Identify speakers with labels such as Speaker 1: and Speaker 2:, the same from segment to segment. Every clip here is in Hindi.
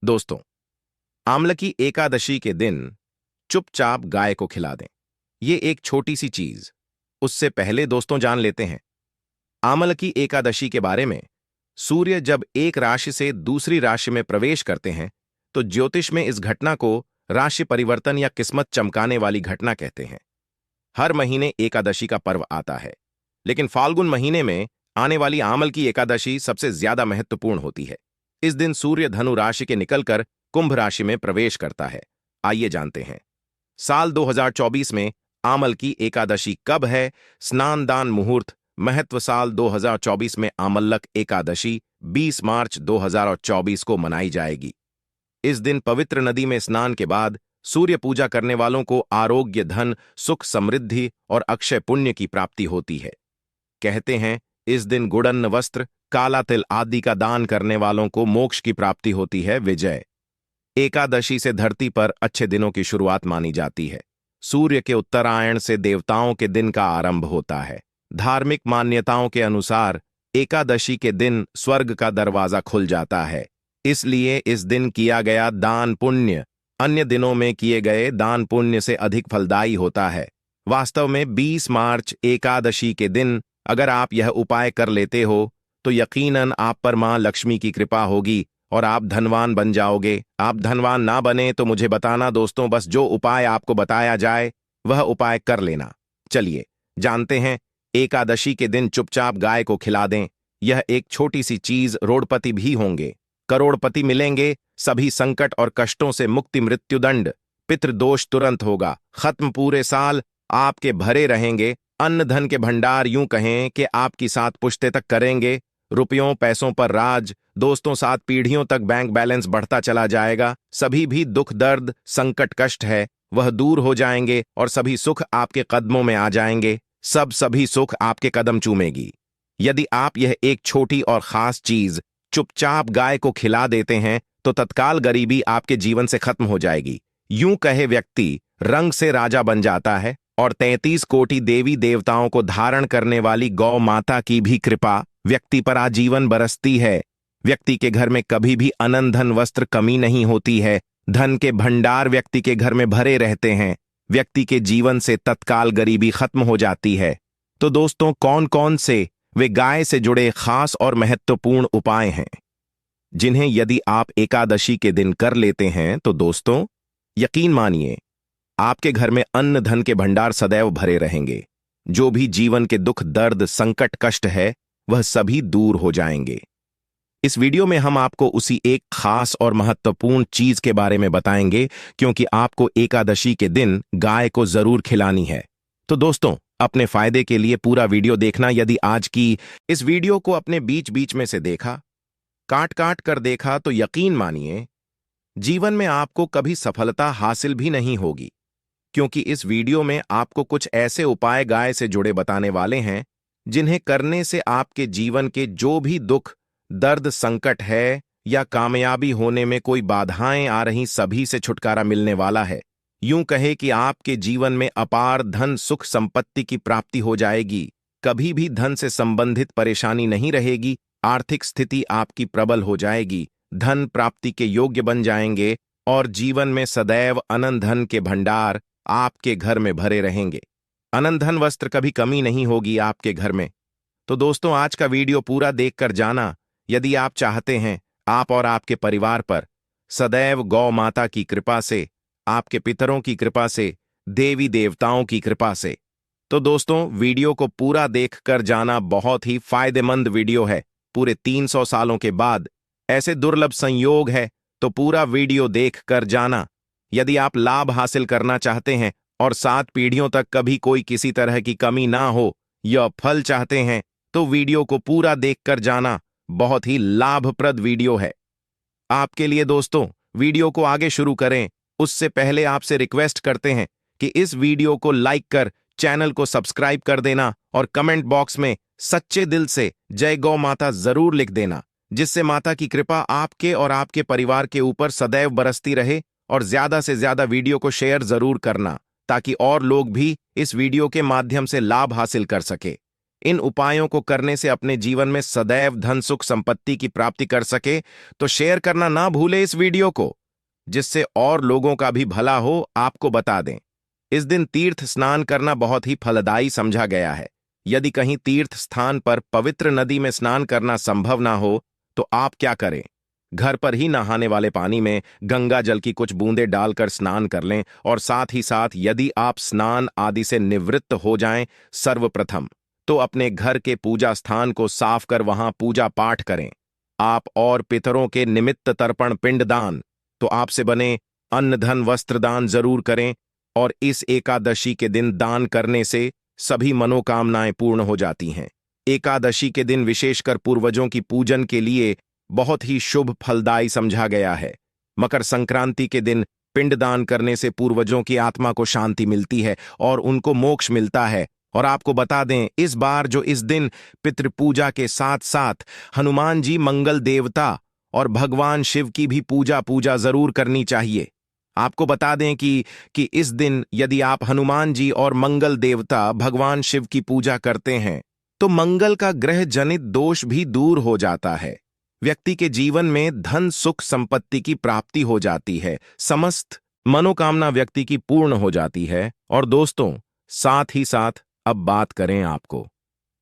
Speaker 1: दोस्तों, आमलकी एकादशी के दिन चुपचाप गाय को खिला दें। ये एक छोटी सी चीज। उससे पहले दोस्तों जान लेते हैं आमलकी एकादशी के बारे में। सूर्य जब एक राशि से दूसरी राशि में प्रवेश करते हैं तो ज्योतिष में इस घटना को राशि परिवर्तन या किस्मत चमकाने वाली घटना कहते हैं। हर महीने एकादशी का पर्व आता है, लेकिन फाल्गुन महीने में आने वाली आमलकी एकादशी सबसे ज्यादा महत्वपूर्ण होती है। इस दिन सूर्य धनु राशि के निकलकर कुंभ राशि में प्रवेश करता है। आइए जानते हैं साल 2024 में आमलकी एकादशी कब है। स्नान दान मुहूर्त महत्व। साल 2024 में आमल्लक एकादशी 20 मार्च 2024 को मनाई जाएगी। इस दिन पवित्र नदी में स्नान के बाद सूर्य पूजा करने वालों को आरोग्य, धन, सुख, समृद्धि और अक्षय पुण्य की प्राप्ति होती है। कहते हैं इस दिन गुड़न्न वस्त्र, काला तिल आदि का दान करने वालों को मोक्ष की प्राप्ति होती है। विजय एकादशी से धरती पर अच्छे दिनों की शुरुआत मानी जाती है। सूर्य के उत्तरायण से देवताओं के दिन का आरंभ होता है। धार्मिक मान्यताओं के अनुसार एकादशी के दिन स्वर्ग का दरवाजा खुल जाता है, इसलिए इस दिन किया गया दान पुण्य अन्य दिनों में किए गए दान पुण्य से अधिक फलदायी होता है। वास्तव में 20 मार्च एकादशी के दिन अगर आप यह उपाय कर लेते हो तो यकीनन आप पर मां लक्ष्मी की कृपा होगी और आप धनवान बन जाओगे। आप धनवान ना बने तो मुझे बताना दोस्तों, बस जो उपाय आपको बताया जाए वह उपाय कर लेना। चलिए जानते हैं एकादशी के दिन चुपचाप गाय को खिला दें। यह एक छोटी सी चीज, रोड़पति भी होंगे, करोड़पति मिलेंगे, सभी संकट और कष्टों से मुक्ति, मृत्युदंड, पितृदोष तुरंत होगा खत्म, पूरे साल आपके भरे रहेंगे, अन्न धन के भंडार यूं कहें कि आपकी साथ पुश्ते तक करेंगे, रुपयों पैसों पर राज, दोस्तों साथ पीढ़ियों तक बैंक बैलेंस बढ़ता चला जाएगा। सभी भी दुख दर्द संकट कष्ट है वह दूर हो जाएंगे और सभी सुख आपके कदमों में आ जाएंगे। सभी सुख आपके कदम चूमेगी। यदि आप यह एक छोटी और खास चीज चुपचाप गाय को खिला देते हैं तो तत्काल गरीबी आपके जीवन से खत्म हो जाएगी। यूं कहे व्यक्ति रंग से राजा बन जाता है और 33 कोटि देवी देवताओं को धारण करने वाली गौ माता की भी कृपा व्यक्ति पर आजीवन बरसती है। व्यक्ति के घर में कभी भी अनंत धन वस्त्र कमी नहीं होती है। धन के भंडार व्यक्ति के घर में भरे रहते हैं। व्यक्ति के जीवन से तत्काल गरीबी खत्म हो जाती है। तो दोस्तों, कौन कौन से वे गाय से जुड़े खास और महत्वपूर्ण उपाय हैं जिन्हें यदि आप एकादशी के दिन कर लेते हैं तो दोस्तों यकीन मानिए आपके घर में अन्न धन के भंडार सदैव भरे रहेंगे। जो भी जीवन के दुख दर्द संकट कष्ट है वह सभी दूर हो जाएंगे। इस वीडियो में हम आपको उसी एक खास और महत्वपूर्ण चीज के बारे में बताएंगे, क्योंकि आपको एकादशी के दिन गाय को जरूर खिलानी है। तो दोस्तों, अपने फायदे के लिए पूरा वीडियो देखना। यदि आज की इस वीडियो को अपने बीच बीच में से देखा, काट काट कर देखा, तो यकीन मानिए जीवन में आपको कभी सफलता हासिल भी नहीं होगी, क्योंकि इस वीडियो में आपको कुछ ऐसे उपाय गाय से जुड़े बताने वाले हैं जिन्हें करने से आपके जीवन के जो भी दुख दर्द संकट है या कामयाबी होने में कोई बाधाएं आ रही, सभी से छुटकारा मिलने वाला है। यूं कहे कि आपके जीवन में अपार धन सुख संपत्ति की प्राप्ति हो जाएगी। कभी भी धन से संबंधित परेशानी नहीं रहेगी। आर्थिक स्थिति आपकी प्रबल हो जाएगी। धन प्राप्ति के योग्य बन जाएंगे और जीवन में सदैव अनंत धन के भंडार आपके घर में भरे रहेंगे। अनंत धन वस्त्र कभी कमी नहीं होगी आपके घर में। तो दोस्तों, आज का वीडियो पूरा देखकर जाना। यदि आप चाहते हैं आप और आपके परिवार पर सदैव गौ माता की कृपा से, आपके पितरों की कृपा से, देवी देवताओं की कृपा से, तो दोस्तों वीडियो को पूरा देखकर जाना। बहुत ही फायदेमंद वीडियो है। पूरे 300 सालों के बाद ऐसे दुर्लभ संयोग है, तो पूरा वीडियो देखकर जाना। यदि आप लाभ हासिल करना चाहते हैं और 7 पीढ़ियों तक कभी कोई किसी तरह की कमी ना हो, यह फल चाहते हैं, तो वीडियो को पूरा देखकर जाना। बहुत ही लाभप्रद वीडियो है आपके लिए। दोस्तों, वीडियो को आगे शुरू करें उससे पहले आपसे रिक्वेस्ट करते हैं कि इस वीडियो को लाइक कर चैनल को सब्सक्राइब कर देना और कमेंट बॉक्स में सच्चे दिल से जय गौ माता जरूर लिख देना, जिससे माता की कृपा आपके और आपके परिवार के ऊपर सदैव बरसती रहे। और ज्यादा से ज्यादा वीडियो को शेयर जरूर करना ताकि और लोग भी इस वीडियो के माध्यम से लाभ हासिल कर सके। इन उपायों को करने से अपने जीवन में सदैव धन सुख संपत्ति की प्राप्ति कर सके तो शेयर करना ना भूले इस वीडियो को, जिससे और लोगों का भी भला हो। आपको बता दें, इस दिन तीर्थ स्नान करना बहुत ही फलदायी समझा गया है। यदि कहीं तीर्थ स्थान पर पवित्र नदी में स्नान करना संभव ना हो तो आप क्या करें, घर पर ही नहाने वाले पानी में गंगा जल की कुछ बूंदें डालकर स्नान कर लें। और साथ ही साथ यदि आप स्नान आदि से निवृत्त हो जाएं, सर्वप्रथम तो अपने घर के पूजा स्थान को साफ कर वहां पूजा पाठ करें। आप और पितरों के निमित्त तर्पण पिंडदान तो आपसे बने अन्न धन वस्त्र दान जरूर करें। और इस एकादशी के दिन दान करने से सभी मनोकामनाएं पूर्ण हो जाती हैं। एकादशी के दिन विशेषकर पूर्वजों की पूजन के लिए बहुत ही शुभ फलदायी समझा गया है। मकर संक्रांति के दिन पिंडदान करने से पूर्वजों की आत्मा को शांति मिलती है और उनको मोक्ष मिलता है। और आपको बता दें, इस बार जो इस दिन पितृपूजा के साथ साथ हनुमान जी मंगल देवता और भगवान शिव की भी पूजा जरूर करनी चाहिए। आपको बता दें कि इस दिन यदि आप हनुमान जी और मंगल देवता भगवान शिव की पूजा करते हैं तो मंगल का ग्रह जनित दोष भी दूर हो जाता है। व्यक्ति के जीवन में धन सुख संपत्ति की प्राप्ति हो जाती है, समस्त मनोकामना व्यक्ति की पूर्ण हो जाती है। और दोस्तों, साथ ही साथ अब बात करें आपको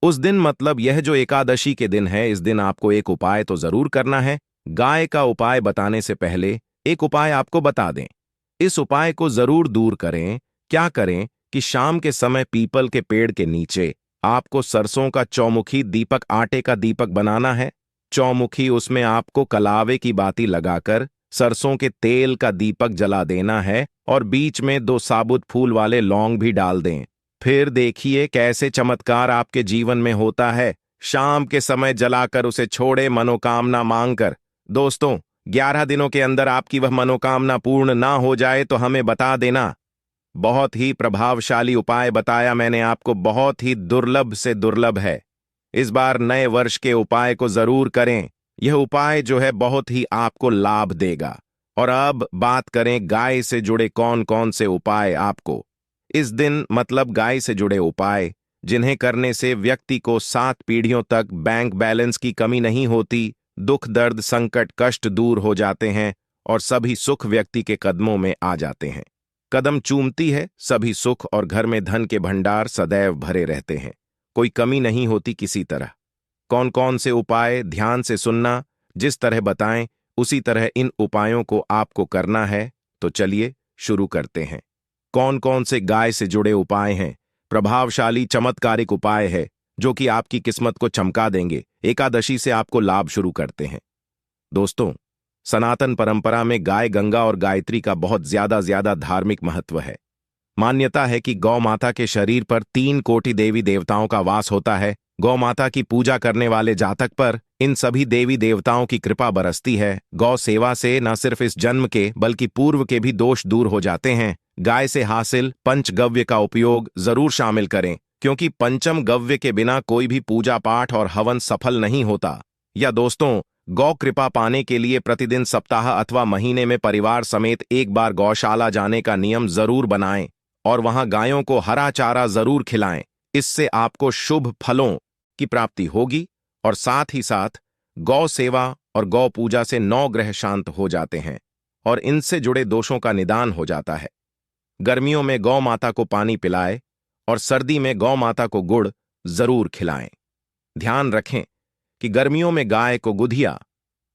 Speaker 1: उस दिन, मतलब यह जो एकादशी के दिन है, इस दिन आपको एक उपाय तो जरूर करना है। गाय का उपाय बताने से पहले एक उपाय आपको बता दें, इस उपाय को जरूर दूर करें। क्या करें कि शाम के समय पीपल के पेड़ के नीचे आपको सरसों का चौमुखी दीपक, आटे का दीपक बनाना है। चौमुखी, उसमें आपको कलावे की बाती लगाकर सरसों के तेल का दीपक जला देना है और बीच में 2 साबुत फूल वाले लौंग भी डाल दें। फिर देखिए कैसे चमत्कार आपके जीवन में होता है। शाम के समय जलाकर उसे छोड़े मनोकामना मांगकर। दोस्तों, 11 दिनों के अंदर आपकी वह मनोकामना पूर्ण ना हो जाए तो हमें बता देना। बहुत ही प्रभावशाली उपाय बताया मैंने आपको, बहुत ही दुर्लभ से दुर्लभ है। इस बार नए वर्ष के उपाय को जरूर करें। यह उपाय जो है बहुत ही आपको लाभ देगा। और अब बात करें गाय से जुड़े कौन कौन से उपाय आपको इस दिन, मतलब गाय से जुड़े उपाय जिन्हें करने से व्यक्ति को 7 पीढ़ियों तक बैंक बैलेंस की कमी नहीं होती, दुख दर्द संकट कष्ट दूर हो जाते हैं और सभी सुख व्यक्ति के कदमों में आ जाते हैं। कदम चूमती है सभी सुख और घर में धन के भंडार सदैव भरे रहते हैं, कोई कमी नहीं होती किसी तरह। कौन कौन से उपाय ध्यान से सुनना, जिस तरह बताएं उसी तरह इन उपायों को आपको करना है। तो चलिए शुरू करते हैं। कौन कौन से गाय से जुड़े उपाय हैं? प्रभावशाली चमत्कारिक उपाय है जो कि आपकी किस्मत को चमका देंगे। एकादशी से आपको लाभ शुरू करते हैं। दोस्तों, सनातन परंपरा में गाय गंगा और गायत्री का बहुत ज्यादा धार्मिक महत्व है। मान्यता है कि गौ माता के शरीर पर 3 कोटि देवी देवताओं का वास होता है। गौ माता की पूजा करने वाले जातक पर इन सभी देवी देवताओं की कृपा बरसती है। गौ सेवा से न सिर्फ इस जन्म के बल्कि पूर्व के भी दोष दूर हो जाते हैं। गाय से हासिल पंचगव्य का उपयोग जरूर शामिल करें, क्योंकि पंचम गव्य के बिना कोई भी पूजा पाठ और हवन सफल नहीं होता। या दोस्तों, गौ कृपा पाने के लिए प्रतिदिन, सप्ताह अथवा महीने में परिवार समेत एक बार गौशाला जाने का नियम जरूर बनाएं और वहां गायों को हरा चारा जरूर खिलाएं। इससे आपको शुभ फलों की प्राप्ति होगी और साथ ही साथ गौ सेवा और गौ पूजा से 9 ग्रह शांत हो जाते हैं और इनसे जुड़े दोषों का निदान हो जाता है। गर्मियों में गौ माता को पानी पिलाएं और सर्दी में गौ माता को गुड़ जरूर खिलाएं। ध्यान रखें कि गर्मियों में गाय को गुधिया,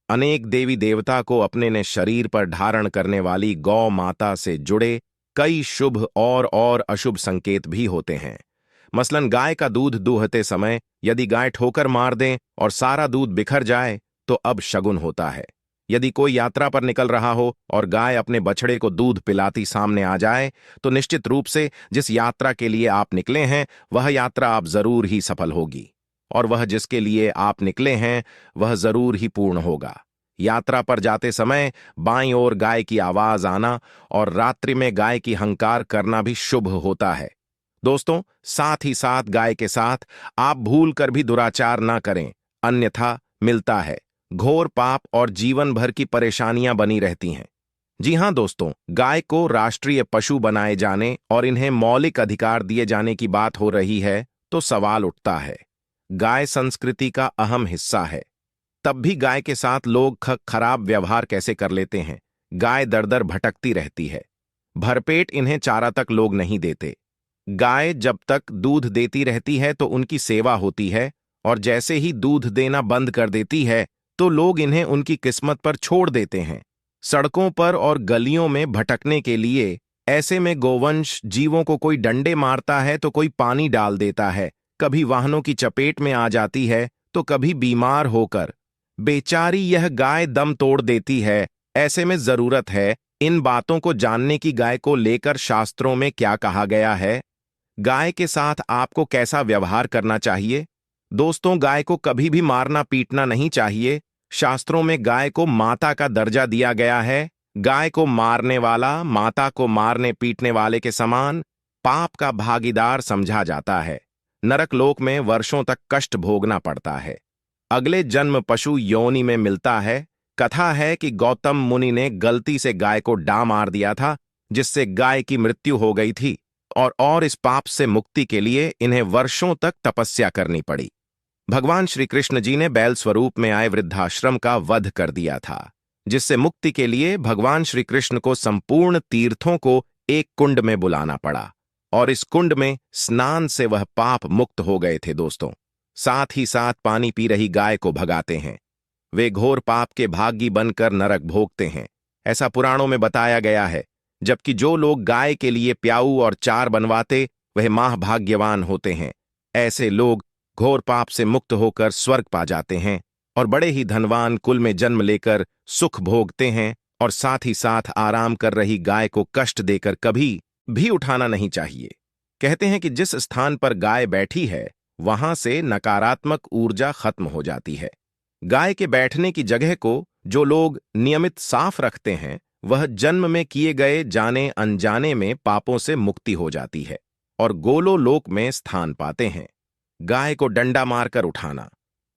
Speaker 1: अनेक देवी देवता को अपने ने शरीर पर धारण करने वाली गौ माता से जुड़े कई शुभ और अशुभ संकेत भी होते हैं। मसलन गाय का दूध दूहते समय यदि गाय ठोकर मार दें और सारा दूध बिखर जाए तो अब शगुन होता है। यदि कोई यात्रा पर निकल रहा हो और गाय अपने बछड़े को दूध पिलाती सामने आ जाए तो निश्चित रूप से जिस यात्रा के लिए आप निकले हैं वह यात्रा आप जरूर ही सफल होगी और वह जिसके लिए आप निकले हैं वह जरूर ही पूर्ण होगा। यात्रा पर जाते समय बाईं ओर गाय की आवाज आना और रात्रि में गाय की हंकार करना भी शुभ होता है। दोस्तों, साथ ही साथ गाय के साथ आप भूल कर भी दुराचार ना करें, अन्यथा मिलता है घोर पाप और जीवन भर की परेशानियां बनी रहती हैं। जी हां दोस्तों, गाय को राष्ट्रीय पशु बनाए जाने और इन्हें मौलिक अधिकार दिए जाने की बात हो रही है तो सवाल उठता है गाय संस्कृति का अहम हिस्सा है। तब भी गाय के साथ लोग खराब व्यवहार कैसे कर लेते हैं। गाय दर दर भटकती रहती है। भरपेट इन्हें चारा तक लोग नहीं देते। गाय जब तक दूध देती रहती है तो उनकी सेवा होती है, और जैसे ही दूध देना बंद कर देती है तो लोग इन्हें उनकी किस्मत पर छोड़ देते हैं, सड़कों पर और गलियों में भटकने के लिए। ऐसे में गोवंश जीवों को कोई डंडे मारता है तो कोई पानी डाल देता है, कभी वाहनों की चपेट में आ जाती है तो कभी बीमार होकर बेचारी यह गाय दम तोड़ देती है। ऐसे में जरूरत है इन बातों को जानने की। गाय को लेकर शास्त्रों में क्या कहा गया है, गाय के साथ आपको कैसा व्यवहार करना चाहिए। दोस्तों, गाय को कभी भी मारना पीटना नहीं चाहिए। शास्त्रों में गाय को माता का दर्जा दिया गया है। गाय को मारने वाला माता को मारने पीटने वाले के समान पाप का भागीदार समझा जाता है। नरक लोक में वर्षों तक कष्ट भोगना पड़ता है। अगले जन्म पशु योनि में मिलता है। कथा है कि गौतम मुनि ने गलती से गाय को डा मार दिया था, जिससे गाय की मृत्यु हो गई थी, और इस पाप से मुक्ति के लिए इन्हें वर्षों तक तपस्या करनी पड़ी। भगवान श्री कृष्ण जी ने बैल स्वरूप में आए वृद्धाश्रम का वध कर दिया था, जिससे मुक्ति के लिए भगवान श्री कृष्ण को संपूर्ण तीर्थों को एक कुंड में बुलाना पड़ा, और इस कुंड में स्नान से वह पाप मुक्त हो गए थे। दोस्तों, साथ ही साथ पानी पी रही गाय को भगाते हैं। वे घोर पाप के भागी बनकर नरक भोगते हैं, ऐसा पुराणों में बताया गया है। जबकि जो लोग गाय के लिए प्याऊ और चार बनवाते वह महाभाग्यवान होते हैं। ऐसे लोग घोर पाप से मुक्त होकर स्वर्ग पा जाते हैं और बड़े ही धनवान कुल में जन्म लेकर सुख भोगते हैं। और साथ ही साथ आराम कर रही गाय को कष्ट देकर कभी भी उठाना नहीं चाहिए। कहते हैं कि जिस स्थान पर गाय बैठी है वहां से नकारात्मक ऊर्जा खत्म हो जाती है। गाय के बैठने की जगह को जो लोग नियमित साफ रखते हैं वह जन्म में किए गए जाने अनजाने में पापों से मुक्ति हो जाती है और गोलो लोक में स्थान पाते हैं। गाय को डंडा मारकर उठाना,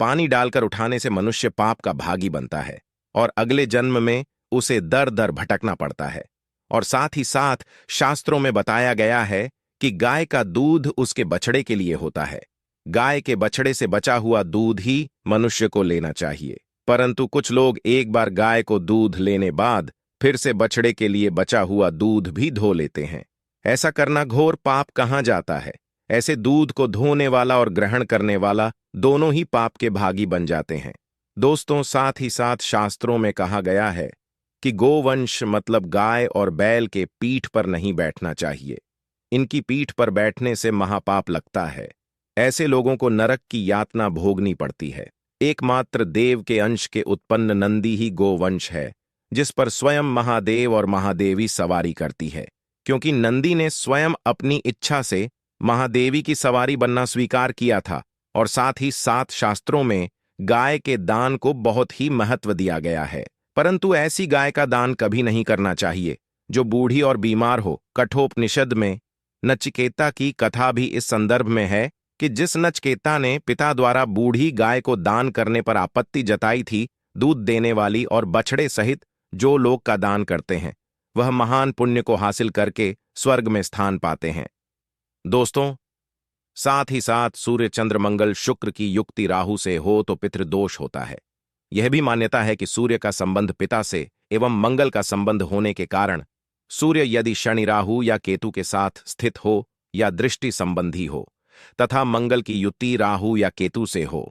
Speaker 1: पानी डालकर उठाने से मनुष्य पाप का भागी बनता है और अगले जन्म में उसे दर दर भटकना पड़ता है। और साथ ही साथ शास्त्रों में बताया गया है कि गाय का दूध उसके बछड़े के लिए होता है। गाय के बछड़े से बचा हुआ दूध ही मनुष्य को लेना चाहिए, परंतु कुछ लोग एक बार गाय को दूध लेने बाद फिर से बछड़े के लिए बचा हुआ दूध भी धो लेते हैं। ऐसा करना घोर पाप कहाँ जाता है। ऐसे दूध को धोने वाला और ग्रहण करने वाला दोनों ही पाप के भागी बन जाते हैं। दोस्तों, साथ ही साथ शास्त्रों में कहा गया है कि गोवंश मतलब गाय और बैल के पीठ पर नहीं बैठना चाहिए। इनकी पीठ पर बैठने से महापाप लगता है। ऐसे लोगों को नरक की यातना भोगनी पड़ती है। एकमात्र देव के अंश के उत्पन्न नंदी ही गोवंश है, जिस पर स्वयं महादेव और महादेवी सवारी करती है। क्योंकि नंदी ने स्वयं अपनी इच्छा से महादेवी की सवारी बनना स्वीकार किया था। और साथ ही साथ शास्त्रों में गाय के दान को बहुत ही महत्व दिया गया है, परंतु ऐसी गाय का दान कभी नहीं करना चाहिए जो बूढ़ी और बीमार हो। कठोपनिषद में नचिकेता की कथा भी इस संदर्भ में है कि जिस नचिकेता ने पिता द्वारा बूढ़ी गाय को दान करने पर आपत्ति जताई थी, दूध देने वाली और बछड़े सहित जो लोग का दान करते हैं वह महान पुण्य को हासिल करके स्वर्ग में स्थान पाते हैं। दोस्तों, साथ ही साथ सूर्य चंद्र मंगल शुक्र की युक्ति राहु से हो तो पितृदोष होता है। यह भी मान्यता है कि सूर्य का संबंध पिता से एवं मंगल का संबंध होने के कारण सूर्य यदि शनि राहु या केतु के साथ स्थित हो या दृष्टि संबंधी हो तथा मंगल की युति राहु या केतु से हो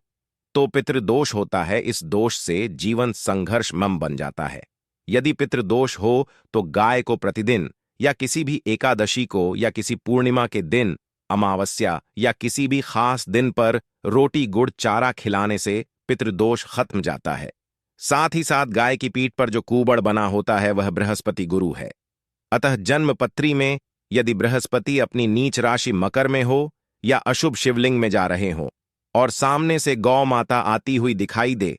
Speaker 1: तो पितृदोष होता है। इस दोष से जीवन संघर्षमय बन जाता है। यदि पितृदोष हो तो गाय को प्रतिदिन या किसी भी एकादशी को या किसी पूर्णिमा के दिन, अमावस्या या किसी भी खास दिन पर रोटी गुड़ चारा खिलाने से पितृदोष खत्म जाता है। साथ ही साथ गाय की पीठ पर जो कूबड़ बना होता है वह बृहस्पति गुरु है। अतः जन्म पत्री में यदि बृहस्पति अपनी नीच राशि मकर में हो या अशुभ शिवलिंग में जा रहे हों और सामने से गौ माता आती हुई दिखाई दे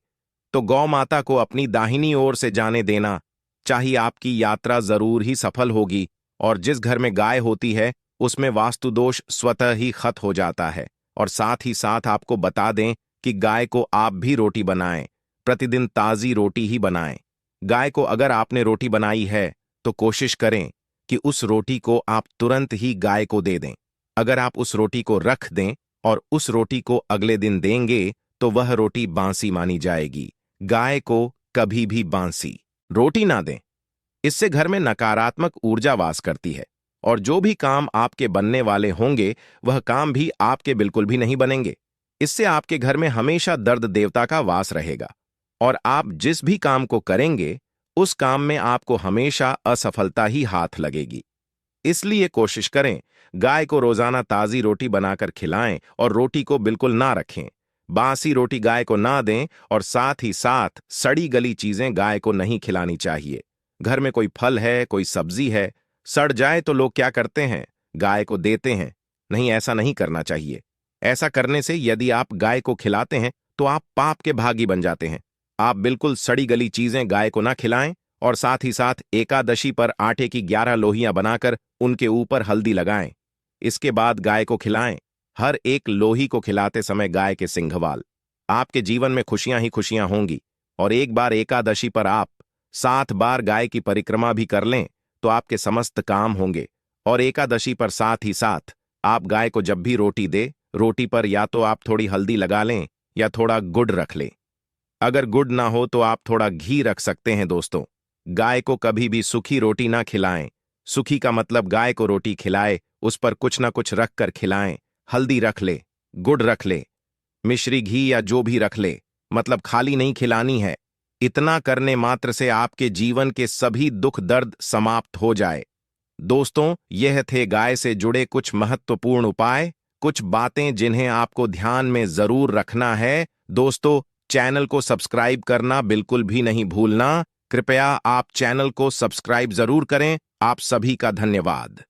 Speaker 1: तो गौ माता को अपनी दाहिनी ओर से जाने देना चाहिए। आपकी यात्रा जरूर ही सफल होगी और जिस घर में गाय होती है उसमें वास्तु दोष स्वतः ही खत्म हो जाता है। और साथ ही साथ आपको बता दें कि गाय को आप भी रोटी बनाएं, प्रतिदिन ताज़ी रोटी ही बनाएं। गाय को अगर आपने रोटी बनाई है तो कोशिश करें कि उस रोटी को आप तुरंत ही गाय को दे दें। अगर आप उस रोटी को रख दें और उस रोटी को अगले दिन देंगे तो वह रोटी बांसी मानी जाएगी। गाय को कभी भी बांसी रोटी ना दें। इससे घर में नकारात्मक ऊर्जा वास करती है और जो भी काम आपके बनने वाले होंगे वह काम भी आपके बिल्कुल भी नहीं बनेंगे। इससे आपके घर में हमेशा दर्द देवता का वास रहेगा और आप जिस भी काम को करेंगे उस काम में आपको हमेशा असफलता ही हाथ लगेगी। इसलिए कोशिश करें गाय को रोजाना ताजी रोटी बनाकर खिलाएं और रोटी को बिल्कुल ना रखें। बासी रोटी गाय को ना दें और साथ ही साथ सड़ी गली चीजें गाय को नहीं खिलानी चाहिए। घर में कोई फल है, कोई सब्जी है, सड़ जाए तो लोग क्या करते हैं, गाय को देते हैं। नहीं, ऐसा नहीं करना चाहिए। ऐसा करने से यदि आप गाय को खिलाते हैं तो आप पाप के भागी बन जाते हैं। आप बिल्कुल सड़ी गली चीजें गाय को ना खिलाएं और साथ ही साथ एकादशी पर आटे की 11 लोहियां बनाकर उनके ऊपर हल्दी लगाएं। इसके बाद गाय को खिलाएं। हर एक लोही को खिलाते समय गाय के सिंघवाल। आपके जीवन में खुशियां ही खुशियां होंगी। और एक बार एकादशी पर आप 7 बार गाय की परिक्रमा भी कर लें तो आपके समस्त काम होंगे। और एकादशी पर साथ ही साथ आप गाय को जब भी रोटी दे, रोटी पर या तो आप थोड़ी हल्दी लगा लें या थोड़ा गुड़ रख लें। अगर गुड़ ना हो तो आप थोड़ा घी रख सकते हैं। दोस्तों, गाय को कभी भी सूखी रोटी ना खिलाएं। सूखी का मतलब गाय को रोटी खिलाए, उस पर कुछ ना कुछ रख कर खिलाएं। हल्दी रख ले, गुड़ रख ले, मिश्री घी या जो भी रख ले, मतलब खाली नहीं खिलानी है। इतना करने मात्र से आपके जीवन के सभी दुख दर्द समाप्त हो जाए। दोस्तों, यह थे गाय से जुड़े कुछ महत्वपूर्ण उपाय, कुछ बातें जिन्हें आपको ध्यान में जरूर रखना है। दोस्तों, चैनल को सब्सक्राइब करना बिल्कुल भी नहीं भूलना। कृपया आप चैनल को सब्सक्राइब जरूर करें। आप सभी का धन्यवाद।